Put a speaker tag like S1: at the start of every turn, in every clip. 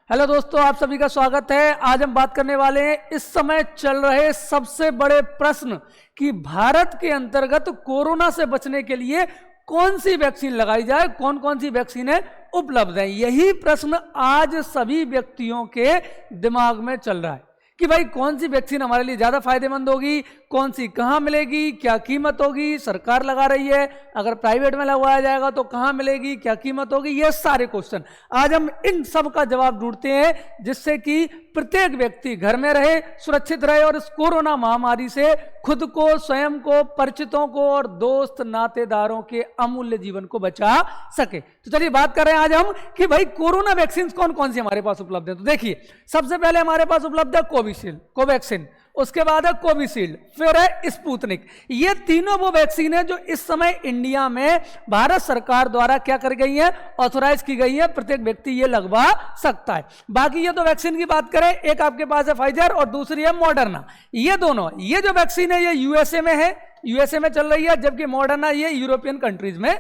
S1: Hello दोस्तों, आप सभी का स्वागत है। आज हम बात करने वाले हैं इस समय चल रहे सबसे बड़े प्रश्न कि भारत के अंतर्गत कोरोना से बचने के लिए कौन सी वैक्सीन लगाई जाए, कौन कौन सी वैक्सीनें उपलब्ध हैं। यही प्रश्न आज सभी व्यक्तियों के दिमाग में चल रहा है कि भाई कौन सी वैक्सीन हमारे लिए ज़्यादा फायदेमंद होगी, कौन सी कहाँ मिलेगी, क्या कीमत होगी, सरकार लगा रही है, अगर प्राइवेट में लगवाया जाएगा तो कहाँ मिलेगी, क्या कीमत होगी। ये सारे क्वेश्चन आज हम इन सब का जवाब ढूंढते हैं जिससे कि प्रत्येक व्यक्ति घर में रहे, सुरक्षित रहे और इस कोरोना महामारी से खुद को, स्वयं को, परिचितों को और दोस्त नातेदारों के अमूल्य जीवन को बचा सके। तो चलिए बात कर रहे हैं आज हम कि भाई कोरोना वैक्सीन कौन कौन सी हमारे पास उपलब्ध है। तो देखिए, सबसे पहले हमारे पास उपलब्ध है कोवैक्सीन, उसके बाद है कोविशील्ड, फिर है स्पुतनिक। ये तीनों वो वैक्सीन है जो इस समय इंडिया में भारत सरकार द्वारा क्या कर गई है, ऑथोराइज की गई है, प्रत्येक व्यक्ति ये लगवा सकता है। बाकी ये तो वैक्सीन की बात करें, एक आपके पास है फाइजर और दूसरी है मॉडर्ना। ये दोनों, ये जो वैक्सीन है ये यूएसए में है, यूएसए में चल रही है, जबकि मॉडर्ना ये यूरोपियन कंट्रीज में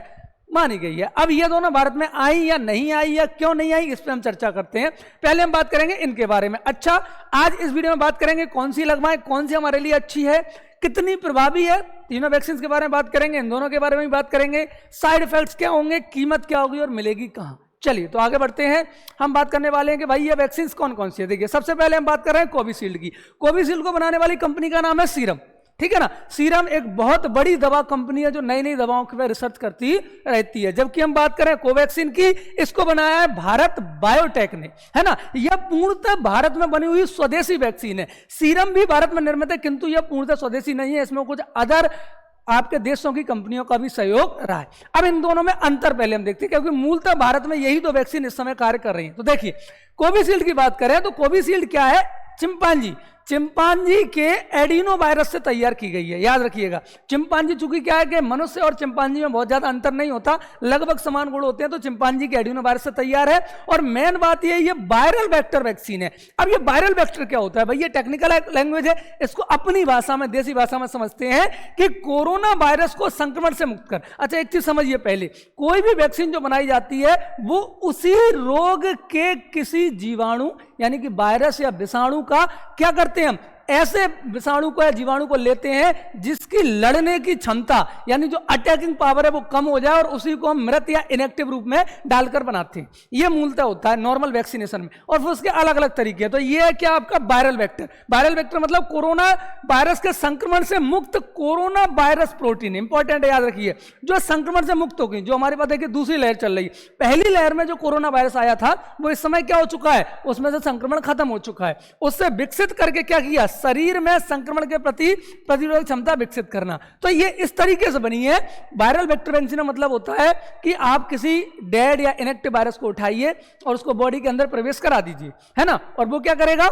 S1: मानी गई है। अब ये दोनों भारत में आई या नहीं आई या क्यों नहीं आई, इस पर हम चर्चा करते हैं। पहले हम बात करेंगे इनके बारे में। अच्छा, आज इस वीडियो में बात करेंगे कौन सी लगवाएं, कौन सी हमारे लिए अच्छी है, कितनी प्रभावी है, तीनों वैक्सीन के बारे में बात करेंगे, इन दोनों के बारे में भी बात करेंगे, साइड इफेक्ट्स क्या होंगे, कीमत क्या होगी और मिलेगी कहां। चलिए तो आगे बढ़ते हैं। हम बात करने वाले हैं कि भाई ये वैक्सीन कौन कौन सी है। देखिए, सबसे पहले हम बात कर रहे हैं कोविशील्ड की। कोविशील्ड को बनाने वाली कंपनी का नाम है सीरम, ठीक है ना। सीरम एक बहुत बड़ी दवा कंपनी है जो नई नई दवाओं पे रिसर्च करती रहती है। जबकि हम बात करें कोवैक्सीन की, इसको बनाया है भारत बायोटेक ने, है ना। यह पूर्णतः भारत में बनी हुई स्वदेशी वैक्सीन है। सीरम भी भारत में निर्मित है, किंतु यह पूर्णतः स्वदेशी नहीं है, इसमें कुछ अदर आपके देशों की कंपनियों का भी सहयोग रहा है। अब इन दोनों में अंतर पहले हम देखते हैं, क्योंकि मूलतः भारत में यही दो वैक्सीन इस समय कार्य कर रही है। तो देखिए, कोविशील्ड की बात करें तो कोविशील्ड क्या है, चिंपांजी के एडिनो वायरस से तैयार की गई है। याद रखिएगा, चिंपांजी चूंकि क्या है कि मनुष्य और चिंपांजी में बहुत ज्यादा अंतर नहीं होता, लगभग समान गुण होते हैं, तो चिंपांजी के एडिनो वायरस से तैयार है। और मेन बात ये वायरल वेक्टर वैक्सीन है। अब ये वायरल वेक्टर क्या होता है भाई, ये टेक्निकल लैंग्वेज है, इसको अपनी भाषा में, देसी भाषा में समझते हैं कि कोरोना वायरस को संक्रमण से मुक्त कर। अच्छा, एक चीज समझिए, पहले कोई भी वैक्सीन जो बनाई जाती है वो उसी रोग के किसी जीवाणु यानी कि वायरस या विषाणु का क्या करते हैं, हम ऐसे विषाणु को या जीवाणु को लेते हैं जिसकी लड़ने की क्षमता यानी जो अटैकिंग पावर है वो कम हो जाए, और उसी को हम मृत या इनएक्टिव रूप में डालकर बनाते हैं। ये मूलतः होता है नॉर्मल वैक्सीनेशन में। और फिर उसके अलग अलग तरीके हैं। तो ये है क्या आपका वायरल वेक्टर। वायरल वेक्टर मतलब कोरोना वायरस के संक्रमण से मुक्त कोरोना वायरस प्रोटीन, इंपॉर्टेंट है, याद रखिए, जो संक्रमण से मुक्त हो गई। जो हमारे पास देखिए दूसरी लहर चल रही है, पहली लहर में जो कोरोना वायरस आया था वो इस समय क्या हो चुका है, उसमें से संक्रमण खत्म हो चुका है। उससे विकसित करके क्या किया, शरीर में संक्रमण के प्रति प्रतिरोधक क्षमता विकसित करना। तो ये इस तरीके से बनी है। वायरल वेक्टर वैक्सीन का मतलब होता है कि आप किसी डेड या इनएक्टिव वायरस को उठाइए और उसको बॉडी के अंदर प्रवेश करा दीजिए, है ना, और वो क्या करेगा,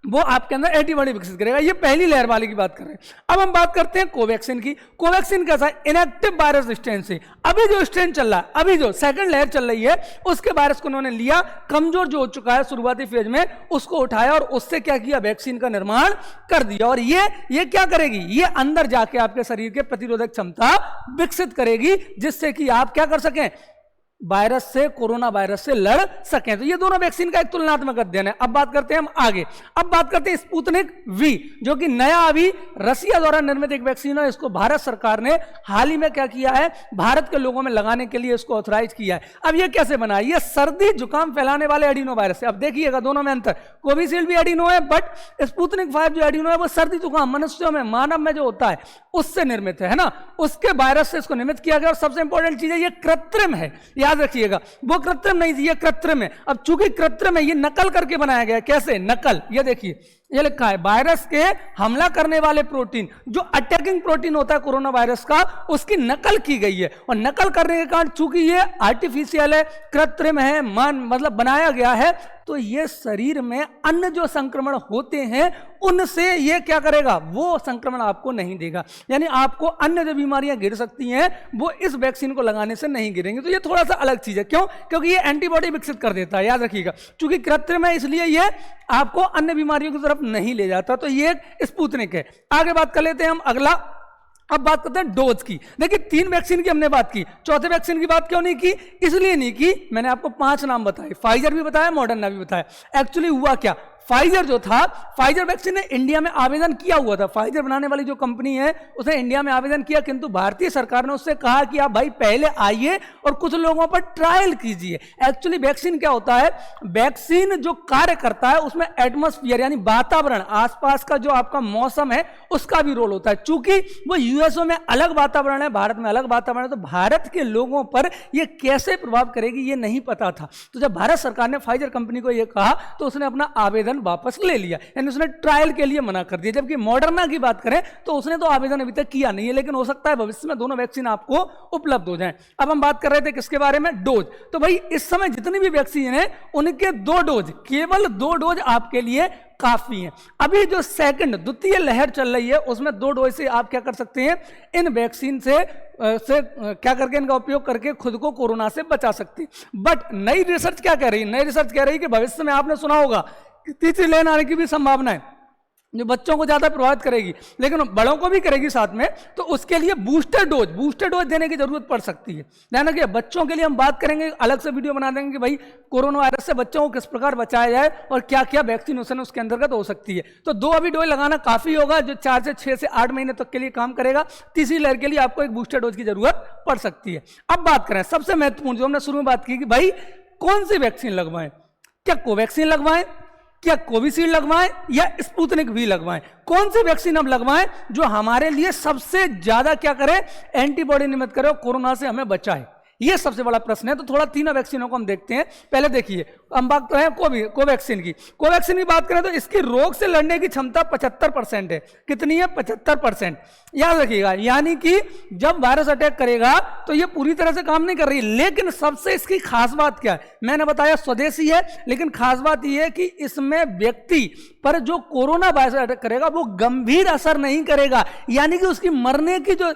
S1: वो आपके अंदर एंटीबॉडी विकसित करेगा। ये पहली लहर वाले की बात कर रहे हैं। अब हम बात करते हैं कोवैक्सीन की। कोवैक्सीन कैसा है, इनएक्टिव वायरस स्ट्रेन से। अभी जो स्ट्रेन चल रहा है, अभी जो सेकंड लहर चल रही है, उसके वायरस को उन्होंने लिया, कमजोर जो हो चुका है शुरुआती फेज में, उसको उठाया और उससे क्या किया, वैक्सीन का निर्माण कर दिया। और ये क्या करेगी, ये अंदर जाके आपके शरीर के प्रतिरोधक क्षमता विकसित करेगी, जिससे कि आप क्या कर सकें, वायरस से, कोरोना वायरस से लड़ सकें। तो ये दोनों वैक्सीन का एक तुलनात्मक अध्ययन है। अब बात करते हैं हम आगे। अब बात करते हैं स्पुतनिक वी, जो कि नया अभी रसिया द्वारा निर्मित एक वैक्सीन है। इसको भारत सरकार ने हाल ही में क्या किया है, भारत के लोगों में लगाने के लिए इसको ऑथराइज किया है। अब ये कैसे बना है, ये सर्दी जुकाम फैलाने वाले एडिनो वायरस है। अब देखिएगा दोनों में अंतर, कोविशील्ड भी एडिनो है, बट स्पुतनिक 5 जो एडिनो है वो सर्दी जुकाम मनुष्यों में, मानव में जो होता है उससे निर्मित है ना, उसके वायरस से इसको निर्मित किया गया। और सबसे इंपॉर्टेंट चीज है, ये कृत्रिम है, याद रखिएगा, वो कृत्रिम नहीं थी, ये कृत्रिम है। अब चूंकि कृत्रिम है, ये नकल करके बनाया गया। कैसे नकल, ये देखिए, ये लिखा है, वायरस के हमला करने वाले प्रोटीन, जो अटैकिंग प्रोटीन होता है कोरोना वायरस का, उसकी नकल की गई है। और नकल करने के कारण चूंकि ये आर्टिफिशियल है, कृत्रिम है, मतलब बनाया गया है, तो ये शरीर में अन्य जो संक्रमण होते हैं उनसे ये क्या करेगा, वो संक्रमण आपको नहीं देगा। यानी आपको अन्य जो बीमारियां गिर सकती हैं वो इस वैक्सीन को लगाने से नहीं गिरेंगी। तो ये थोड़ा सा अलग चीज है। क्यों, क्योंकि ये एंटीबॉडी विकसित कर देता है, याद रखिएगा। चूंकि कृत्रिम है इसलिए ये आपको अन्य बीमारियों की तरफ नहीं ले जाता। तो ये एक स्पुतनिक है। आगे बात कर लेते हैं हम अगला। अब बात करते हैं डोज की। देखिए 3 वैक्सीन की हमने बात की, चौथे वैक्सीन की बात क्यों नहीं की? इसलिए नहीं की, मैंने आपको 5 नाम बताए, फाइजर भी बताया, मॉडर्ना भी बताया। एक्चुअली हुआ क्या, फाइजर जो था, फाइजर वैक्सीन ने इंडिया में आवेदन किया हुआ था, फाइजर बनाने वाली जो कंपनी है उसने इंडिया में आवेदन किया, किंतु भारतीय सरकार ने उससे कहा कि आप भाई पहले आइए और कुछ लोगों पर ट्रायल कीजिए। एक्चुअली वैक्सीन क्या होता है, वैक्सीन जो कार्य करता है उसमें एटमॉस्फेयर यानी वातावरण, आसपास का जो आपका मौसम है उसका भी रोल होता है। चूंकि वो यूएसओ में अलग वातावरण है, भारत में अलग वातावरण है, तो भारत के लोगों पर यह कैसे प्रभाव करेगी ये नहीं पता था। तो जब भारत सरकार ने फाइजर कंपनी को यह कहा तो उसने अपना आवेदन वापस ले लिया, यानी उसने ट्रायल के लिए मना कर दिया। जबकि मॉडर्ना की बात करें तो उसने तो आवेदन अभी तक किया नहीं है, लेकिन हो सकता है भविष्य में दोनों वैक्सीन आपको उपलब्ध हो जाएं। अब हम बात कर रहे थे किसके बारे में, डोज। तो भाई इस समय जितनी भी वैक्सीन है उनके 2 डोज, केवल 2 डोज आपके लिए काफी है। अभी जो द्वितीय लहर चल रही है उसमें 2 डोज से आप क्या कर सकते हैं, इन वैक्सीन से क्या करके इनका उपयोग करके खुद को कोरोना से बचा सकते हैं। बट नई रिसर्च क्या कह रही है, नई रिसर्च कह रही है कि भविष्य में आपने सुना होगा कि तीसरी लहर आने की भी संभावना है, जो बच्चों को ज्यादा प्रभावित करेगी लेकिन बड़ों को भी करेगी साथ में। तो उसके लिए बूस्टर डोज देने की जरूरत पड़ सकती है। ध्यान रखिए, बच्चों के लिए हम बात करेंगे, अलग से वीडियो बना देंगे कि भाई कोरोना वायरस से बच्चों को किस प्रकार बचाया जाए और क्या क्या वैक्सीनेशन उसके अंतर्गत हो सकती है। तो 2 अभी डोज लगाना काफी होगा, जो 4 से 6 से 8 महीने तक के लिए काम करेगा। तीसरी लहर के लिए आपको एक बूस्टर डोज की जरूरत पड़ सकती है। अब बात करें सबसे महत्वपूर्ण, जो हमने शुरू में बात की कि भाई कौन सी वैक्सीन लगवाएं, क्या कोवैक्सीन लगवाएं, क्या कोविशील्ड लगवाएं या स्पुतनिक वी लगवाएं, कौन सी वैक्सीन हम लगवाएं जो हमारे लिए सबसे ज्यादा क्या करे, एंटीबॉडी निर्मित करे और कोरोना से हमें बचाए, ये सबसे बड़ा प्रश्न है। तो थोड़ा तीनों वैक्सीनों को हम देखते हैं। पहले देखिए हम बात कर रहे हैं कोवैक्सीन की। कोवैक्सीन की बात करें तो इसकी रोग से लड़ने की क्षमता 75% है। कितनी है, 75%। याद रखिएगा, यानी कि जब वायरस अटैक करेगा तो ये पूरी तरह से काम नहीं कर रही। लेकिन सबसे इसकी खास बात क्या है, मैंने बताया स्वदेशी है, लेकिन खास बात यह है कि इसमें व्यक्ति पर जो कोरोना वायरस अटैक करेगा वो गंभीर असर नहीं करेगा, यानी कि उसकी मरने की जो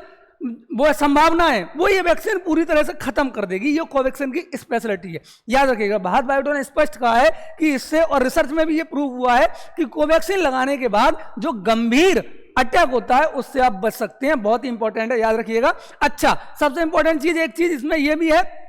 S1: वो संभावना है वो ये वैक्सीन पूरी तरह से खत्म कर देगी। ये कोवैक्सीन की स्पेशलिटी है, याद रखिएगा। भारत बायोटेक ने स्पष्ट कहा है कि इससे, और रिसर्च में भी ये प्रूव हुआ है कि कोवैक्सीन लगाने के बाद जो गंभीर अटैक होता है उससे आप बच सकते हैं। बहुत ही इंपॉर्टेंट है, याद रखिएगा। अच्छा, सबसे इंपॉर्टेंट चीज, एक चीज इसमें यह भी है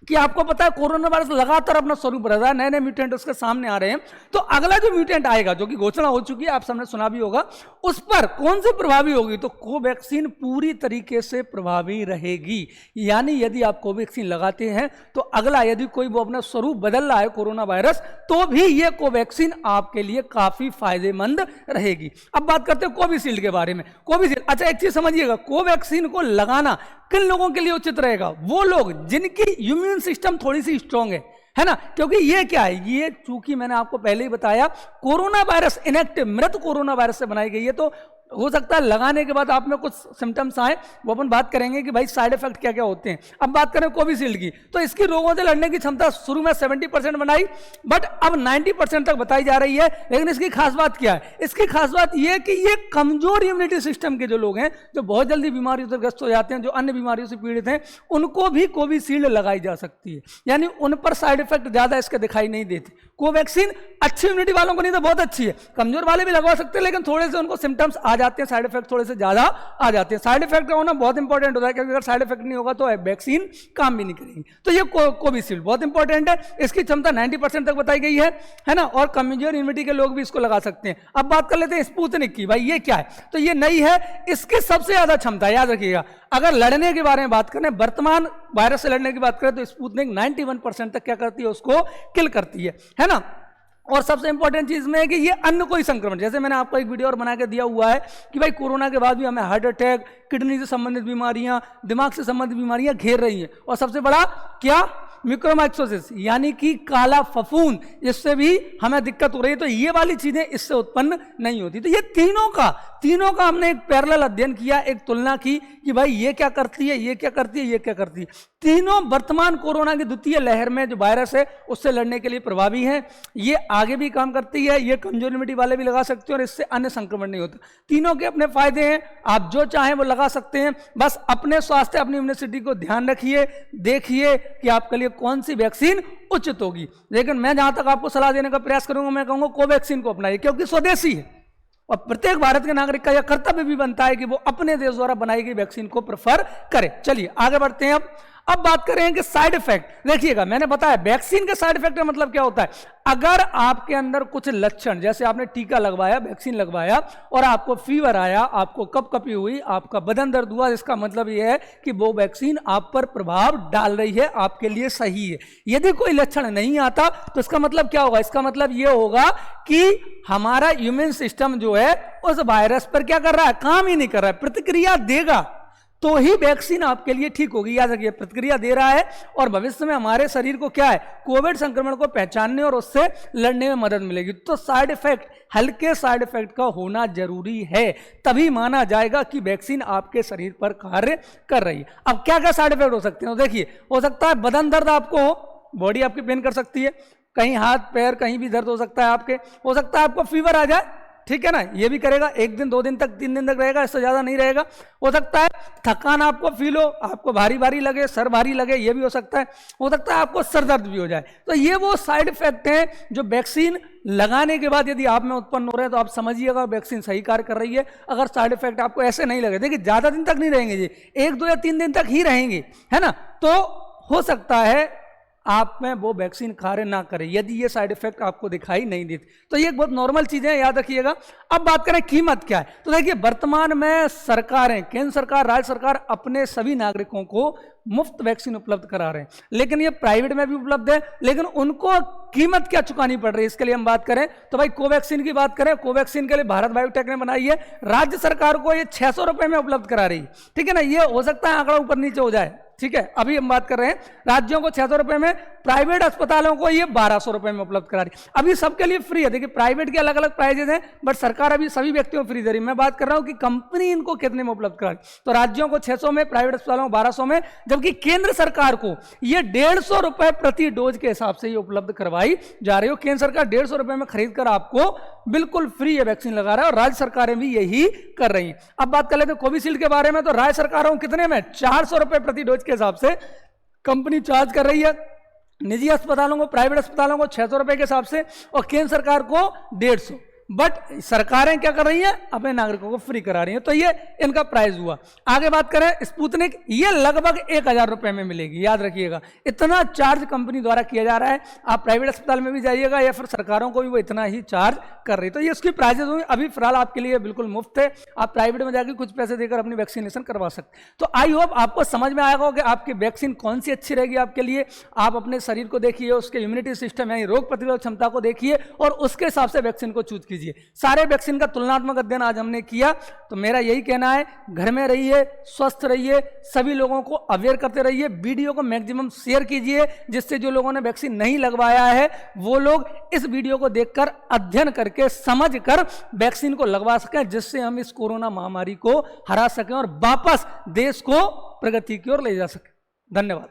S1: कि आपको पता है कोरोना वायरस लगातार अपना स्वरूप बदल रहा है, नए नए म्यूटेंट उसके सामने आ रहे हैं। तो अगला जो म्यूटेंट आएगा, जो कि घोषणा हो चुकी है, आप सबने सुना भी होगा, उस पर कौन सी प्रभावी होगी, तो कोवैक्सीन पूरी तरीके से प्रभावी रहेगी। यानी यदि आप कोवैक्सीन लगाते हैं तो अगला, यदि कोई वो अपना स्वरूप बदल रहा है कोरोना वायरस, तो भी ये कोवैक्सीन आपके लिए काफी फायदेमंद रहेगी। अब बात करते हैं कोविशील्ड के बारे में। कोविशील्ड, अच्छा एक चीज समझिएगा, कोवैक्सीन को लगाना किन लोगों के लिए उचित रहेगा, वो लोग जिनकी इम्यून सिस्टम थोड़ी सी स्ट्रांग है ना। क्योंकि ये क्या है, ये चूंकि मैंने आपको पहले ही बताया कोरोना वायरस इनएक्टिव, मृत कोरोना वायरस से बनाई गई है, तो हो सकता है लगाने के बाद आप में कुछ सिम्टम्स आए, वो अपन बात करेंगे कि भाई साइड इफेक्ट क्या क्या होते हैं। अब बात करें कोविशील्ड की, तो इसकी रोगों से लड़ने की क्षमता शुरू में 70% बनाई, बट अब 90% तक बताई जा रही है। लेकिन इसकी खास बात क्या है, इसकी खास बात यह है कि ये कमजोर इम्यूनिटी सिस्टम के जो लोग हैं, जो बहुत जल्दी बीमारियों से ग्रस्त हो जाते हैं, जो अन्य बीमारियों से पीड़ित हैं, उनको भी कोविशील्ड लगाई जा सकती है। यानी उन पर साइड इफेक्ट ज्यादा इसके दिखाई नहीं देते। कोवैक्सीन अच्छी इम्यूनिटी वालों को नहीं तो बहुत अच्छी है, कमजोर वाले भी लगवा सकते हैं, लेकिन थोड़े से उनको सिम्टम्स आ जाते हैं, साइड इफेक्ट थोड़े से ज्यादा आ जाते हैं। साइड इफेक्ट का होना बहुत इंपॉर्टेंट होता है, क्योंकि अगर साइड इफेक्ट नहीं होगा तो वैक्सीन काम भी नहीं करेगी। तो ये कोविशील्ड बहुत इंपॉर्टेंट है, इसकी क्षमता 90% तक बताई गई है ना, और कमजोर इम्यूनिटी के लोग भी इसको लगा सकते हैं। अब बात कर लेते हैं स्पुतनिक की। भाई ये क्या है, तो ये नई है, इसकी सबसे ज्यादा क्षमता, याद रखिएगा, अगर लड़ने के बारे में बात करें, वर्तमान वायरस से लड़ने की बात करें, तो स्पुतनिक 91% तक क्या करती है, उसको किल करती है ना। और सबसे इंपॉर्टेंट चीज में है कि ये अन्य कोई संक्रमण, जैसे मैंने आपको एक वीडियो और बना के दिया हुआ है कि भाई कोरोना के बाद भी हमें हार्ट अटैक, किडनी से संबंधित बीमारियां, दिमाग से संबंधित बीमारियां घेर रही हैं, और सबसे बड़ा क्या, म्यूकोरमाइकोसिस, यानी कि काला फफूंद, इससे भी हमें दिक्कत हो रही है। तो ये वाली चीजें इससे उत्पन्न नहीं होती। तो ये तीनों का हमने एक पैरेलल अध्ययन किया, एक तुलना की कि भाई ये क्या करती है, ये क्या करती है, ये क्या करती है। तीनों वर्तमान कोरोना की द्वितीय लहर में जो वायरस है उससे लड़ने के लिए प्रभावी है। ये आगे भी काम करती है, ये कमजोर इम्यूनिटी वाले भी लगा सकते हैं, और इससे अन्य संक्रमण नहीं होता। तीनों के अपने फायदे हैं, आप जो चाहें वो लगा सकते हैं। बस अपने स्वास्थ्य, अपनी इम्यूनिटी को ध्यान रखिए, देखिए कि आपके लिए कौन सी वैक्सीन उचित होगी। लेकिन मैं जहां तक आपको सलाह देने का प्रयास करूंगा, मैं कहूंगा कोवैक्सीन को अपनाइए, क्योंकि स्वदेशी है और प्रत्येक भारत के नागरिक का यह कर्तव्य भी बनता है कि वो अपने देश द्वारा बनाई गई वैक्सीन को प्रेफर करे। चलिए आगे बढ़ते हैं। अब बात करें कि साइड इफेक्ट। देखिएगा, मैंने बताया वैक्सीन के साइड इफेक्ट का मतलब क्या होता है। अगर आपके अंदर कुछ लक्षण, जैसे आपने टीका लगवाया, वैक्सीन लगवाया और आपको फीवर आया, आपको कपकपी हुई, आपका बदन दर्द हुआ, इसका मतलब यह है कि वो वैक्सीन आप पर प्रभाव डाल रही है, आपके लिए सही है। यदि कोई लक्षण नहीं आता तो इसका मतलब क्या होगा, इसका मतलब यह होगा कि हमारा इम्यून सिस्टम जो है उस वायरस पर क्या कर रहा है, काम ही नहीं कर रहा है, प्रतिक्रिया देगा तो ही वैक्सीन आपके लिए ठीक होगी। याद रखिए, प्रतिक्रिया दे रहा है और भविष्य में हमारे शरीर को क्या है, कोविड संक्रमण को पहचानने और उससे लड़ने में मदद मिलेगी। तो साइड इफेक्ट, हल्के साइड इफेक्ट का होना जरूरी है, तभी माना जाएगा कि वैक्सीन आपके शरीर पर कार्य कर रही है। अब क्या क्या साइड इफेक्ट हो सकते हैं, तो देखिए, हो सकता है बदन दर्द आपको हो, बॉडी आपकी पेन कर सकती है, कहीं हाथ पैर कहीं भी दर्द हो सकता है आपके, हो सकता है आपको फीवर आ जाए, ठीक है ना, ये भी करेगा, 1 दिन 2 दिन तक 3 दिन तक रहेगा, इससे ज्यादा नहीं रहेगा। हो सकता है थकान आपको फील हो, आपको भारी भारी लगे, सर भारी लगे, ये भी हो सकता है आपको सर दर्द भी हो जाए। तो ये वो साइड इफेक्ट हैं जो वैक्सीन लगाने के बाद यदि आप में उत्पन्न हो रहे हैं, तो आप समझिएगा वैक्सीन सही कार्य कर रही है। अगर साइड इफेक्ट आपको ऐसे नहीं लगे, देखिए ज्यादा दिन तक नहीं रहेंगे जी, 1 2 या 3 दिन तक ही रहेंगे, है ना, तो हो सकता है आप में वो वैक्सीन कार्य ना करे यदि ये साइड इफेक्ट आपको दिखाई नहीं देती। तो ये बहुत नॉर्मल चीजें हैं, याद रखिएगा। अब बात करें कीमत क्या है, तो देखिए वर्तमान में सरकारें, केंद्र सरकार, राज्य सरकार अपने सभी नागरिकों को मुफ्त वैक्सीन उपलब्ध करा रहे हैं, लेकिन ये प्राइवेट में भी उपलब्ध है, लेकिन उनको कीमत क्या चुकानी पड़ रही है, इसके लिए हम बात करें तो भाई कोवैक्सीन की बात करें, कोवैक्सीन के लिए भारत बायोटेक ने बनाई है, राज्य सरकार को ये 600 रुपए में उपलब्ध करा रही है, ठीक है ना। ये हो सकता है आंकड़ा ऊपर नीचे हो जाए, ठीक है, अभी हम बात कर रहे हैं राज्यों को 600 रुपए में, प्राइवेट अस्पतालों को ये 1200 रुपए में उपलब्ध करा रही है। अभी सबके लिए फ्री है, देखिए प्राइवेट के अलग अलग प्राइजेस हैं, बट सरकार अभी सभी व्यक्तियों को फ्री दे रही है। मैं बात कर रहा हूं कि कंपनी इनको कितने में उपलब्ध करा रही, तो राज्यों को 600 में, प्राइवेट अस्पतालों को 1200 में, जबकि केंद्र सरकार को ये 150 रुपए प्रति डोज के हिसाब से ये उपलब्ध करवाई जा रही हो। केंद्र सरकार 150 रुपए में खरीद कर आपको बिल्कुल फ्री ये वैक्सीन लगा रहा है और राज्य सरकारें भी यही कर रही हैं। अब बात कर लेते हैं कोविशील्ड के बारे में, तो राज्य सरकारों को कितने में, 400 रुपए प्रति डोज के हिसाब से कंपनी चार्ज कर रही है, निजी अस्पतालों को, प्राइवेट अस्पतालों को 600 रुपए के हिसाब से और केंद्र सरकार को 150। बट सरकारें क्या कर रही हैं, अपने नागरिकों को फ्री करा रही हैं, तो ये इनका प्राइस हुआ। आगे बात करें स्पुतनिक, ये लगभग 1000 रुपए में मिलेगी, याद रखिएगा, इतना चार्ज कंपनी द्वारा किया जा रहा है। आप प्राइवेट अस्पताल में भी जाइएगा या फिर सरकारों को भी वो इतना ही चार्ज कर रही है, तो ये उसकी प्राइजेस हुई। अभी फिलहाल आपके लिए बिल्कुल मुफ्त है, आप प्राइवेट में जाकर कुछ पैसे देकर अपनी वैक्सीनेशन करवा सकते। तो आई होप आपको समझ में आएगा कि आपकी वैक्सीन कौन सी अच्छी रहेगी आपके लिए। आप अपने शरीर को देखिए, उसके इम्यूनिटी सिस्टम यानी रोग प्रतिरोधक क्षमता को देखिए और उसके हिसाब से वैक्सीन को चूज कीजिए। सारे वैक्सीन का तुलनात्मक अध्ययन आज हमने किया, तो मेरा यही कहना है, घर में रहिए, स्वस्थ रहिए, सभी लोगों को अवेयर करते रहिए, वीडियो को मैक्सिमम शेयर कीजिए, जिससे जो लोगों ने वैक्सीन नहीं लगवाया है वो लोग इस वीडियो को देखकर अध्ययन करके समझकर वैक्सीन को लगवा सकें, जिससे हम इस कोरोना महामारी को हरा सकें और वापस देश को प्रगति की ओर ले जा सकें। धन्यवाद।